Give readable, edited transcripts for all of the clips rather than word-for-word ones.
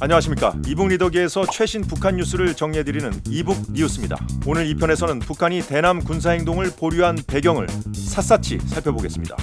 안녕하십니까. 이북 리더기에서 최신 북한 뉴스를 정리해드리는 이북 뉴스입니다. 오늘 2편에서는 북한이 대남 군사행동을 보류한 배경을 샅샅이 살펴보겠습니다.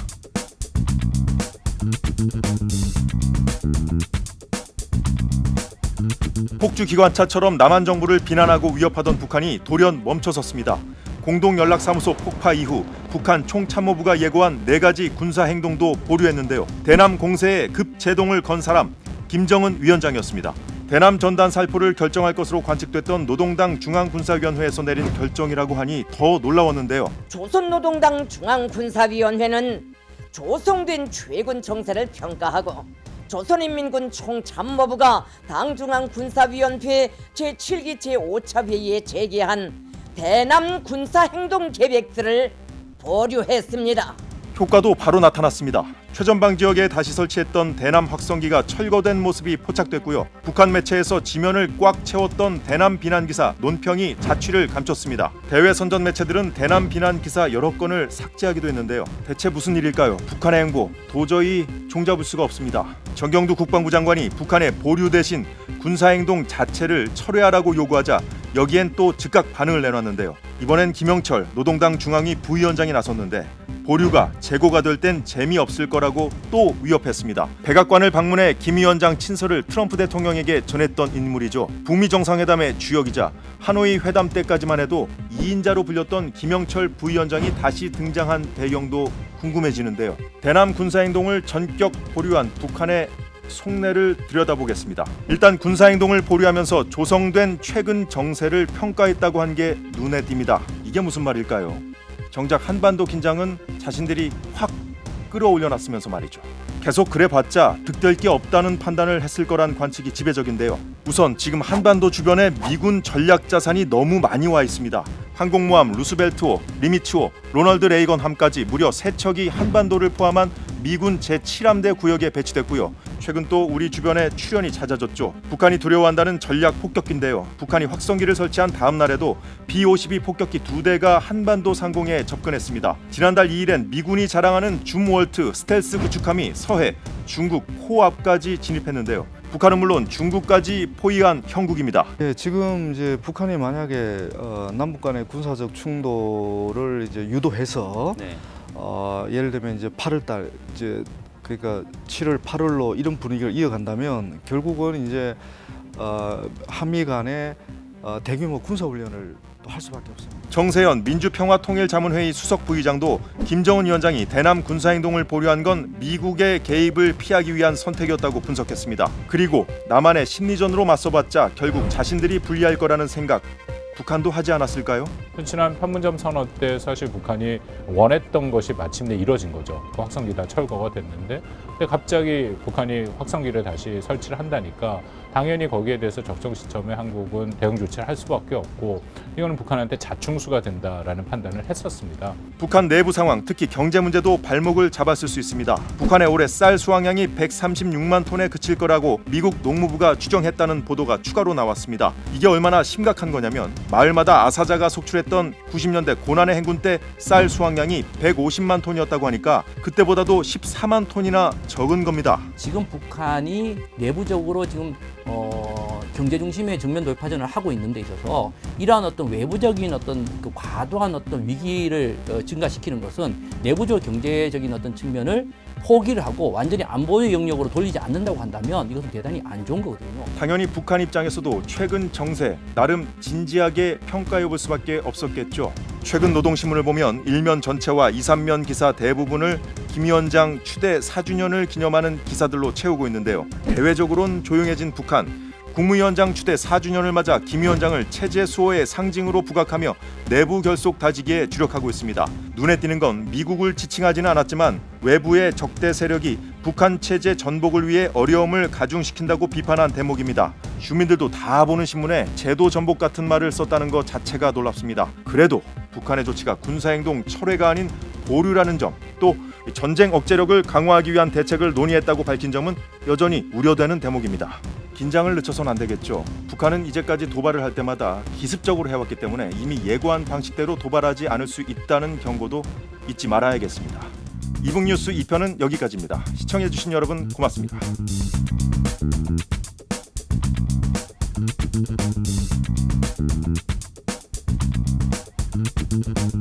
폭주기관차처럼 남한 정부를 비난하고 위협하던 북한이 돌연 멈춰섰습니다. 공동연락사무소 폭파 이후 북한 총참모부가 예고한 4가지 군사행동도 보류했는데요. 대남 공세에 급제동을 건 사람 김정은 위원장이었습니다. 대남 전단 살포를 결정할 것으로 관측됐던 노동당 중앙군사위원회에서 내린 결정이라고 하니 더 놀라웠는데요. 조선노동당 중앙군사위원회는 조성된 최근 정세를 평가하고 조선인민군 총참모부가 당중앙군사위원회 제7기 제5차 회의에 제기한 대남 군사행동 계획들을 보류했습니다. 효과도 바로 나타났습니다. 최전방 지역에 다시 설치했던 대남 확성기가 철거된 모습이 포착됐고요. 북한 매체에서 지면을 꽉 채웠던 대남 비난 기사 논평이 자취를 감췄습니다. 대외 선전 매체들은 대남 비난 기사 여러 건을 삭제하기도 했는데요. 대체 무슨 일일까요? 북한의 행보 도저히 종잡을 수가 없습니다. 정경두 국방부 장관이 북한의 보류 대신 군사행동 자체를 철회하라고 요구하자 여기엔 또 즉각 반응을 내놨는데요. 이번엔 김영철 노동당 중앙위 부위원장이 나섰는데 보류가 재고가 될 땐 재미없을 거라고 또 위협했습니다. 백악관을 방문해 김 위원장 친서를 트럼프 대통령에게 전했던 인물이죠. 북미 정상회담의 주역이자 하노이 회담 때까지만 해도 2인자로 불렸던 김영철 부위원장이 다시 등장한 배경도 궁금해지는데요. 대남 군사행동을 전격 보류한 북한의 속내를 들여다보겠습니다. 일단 군사행동을 보류하면서 조성된 최근 정세를 평가했다고 한 게 눈에 띕니다. 이게 무슨 말일까요? 정작 한반도 긴장은 자신들이 확 끌어올려놨으면서 말이죠. 계속 그래봤자 득될 게 없다는 판단을 했을 거란 관측이 지배적인데요. 우선 지금 한반도 주변에 미군 전략 자산이 너무 많이 와 있습니다. 항공모함 루스벨트호, 리미츠호, 로널드 레이건함까지 무려 3척이 한반도를 포함한 미군 제7함대 구역에 배치됐고요. 최근 또 우리 주변에 출현이 잦아졌죠. 북한이 두려워한다는 전략 폭격기인데요. 북한이 확성기를 설치한 다음 날에도 B-52 폭격기 2대가 한반도 상공에 접근했습니다. 지난달 2일엔 미군이 자랑하는 줌월트 스텔스 구축함이 서해, 중국 코앞까지 진입했는데요. 북한은 물론 중국까지 포위한 형국입니다. 예, 지금 이제 북한이 만약에 남북 간의 군사적 충돌을 이제 유도해서 예를 들면 이제 8월달 이제 그러니까 7월, 8월로 이런 분위기를 이어간다면 결국은 이제 한미 간의 대규모 군사훈련을 또 할 수밖에 없습니다. 정세현 민주평화통일자문회의 수석 부의장도 김정은 위원장이 대남 군사행동을 보류한 건 미국의 개입을 피하기 위한 선택이었다고 분석했습니다. 그리고 남한의 심리전으로 맞서봤자 결국 자신들이 불리할 거라는 생각 북한도 하지 않았을까요? 지난 판문점 선언 때 사실 북한이 원했던 것이 마침내 이뤄진 거죠. 그 확성기 다 철거가 됐는데 근데 갑자기 북한이 확성기를 다시 설치를 한다니까 당연히 거기에 대해서 적정 시점에 한국은 대응 조치를 할 수밖에 없고 이거는 북한한테 자충수가 된다라는 판단을 했었습니다. 북한 내부 상황, 특히 경제 문제도 발목을 잡았을 수 있습니다. 북한의 올해 쌀 수확량이 136만 톤에 그칠 거라고 미국 농무부가 추정했다는 보도가 추가로 나왔습니다. 이게 얼마나 심각한 거냐면 마을마다 아사자가 속출했던 90년대 고난의 행군 때 쌀 수확량이 150만 톤이었다고 하니까 그때보다도 14만 톤이나 적은 겁니다. 지금 북한이 내부적으로 지금 경제 중심의 정면 돌파전을 하고 있는 데 있어서 이러한 어떤 외부적인 어떤 그 과도한 어떤 위기를 증가시키는 것은 내부적 경제적인 어떤 측면을 포기를 하고 완전히 안보의 영역으로 돌리지 않는다고 한다면 이것은 대단히 안 좋은 거거든요. 당연히 북한 입장에서도 최근 정세 나름 진지하게 평가해 볼 수밖에 없었겠죠. 최근 노동신문을 보면 일면 전체와 2, 3면 기사 대부분을 김 위원장 추대 4주년을 기념하는 기사들로 채우고 있는데요. 대외적으로는 조용해진 북한. 국무위원장 추대 4주년을 맞아 김 위원장을 체제 수호의 상징으로 부각하며 내부 결속 다지기에 주력하고 있습니다. 눈에 띄는 건 미국을 지칭하지는 않았지만 외부의 적대 세력이 북한 체제 전복을 위해 어려움을 가중시킨다고 비판한 대목입니다. 주민들도 다 보는 신문에 제도 전복 같은 말을 썼다는 것 자체가 놀랍습니다. 그래도 북한의 조치가 군사행동 철회가 아닌 보류라는 점, 또 전쟁 억제력을 강화하기 위한 대책을 논의했다고 밝힌 점은 여전히 우려되는 대목입니다. 긴장을 늦춰선 안 되겠죠. 북한은 이제까지 도발을 할 때마다 기습적으로 해왔기 때문에 이미 예고한 방식대로 도발하지 않을 수 있다는 경고도 잊지 말아야겠습니다. 이북뉴스 2편은 여기까지입니다. 시청해주신 여러분 고맙습니다. 있습니다.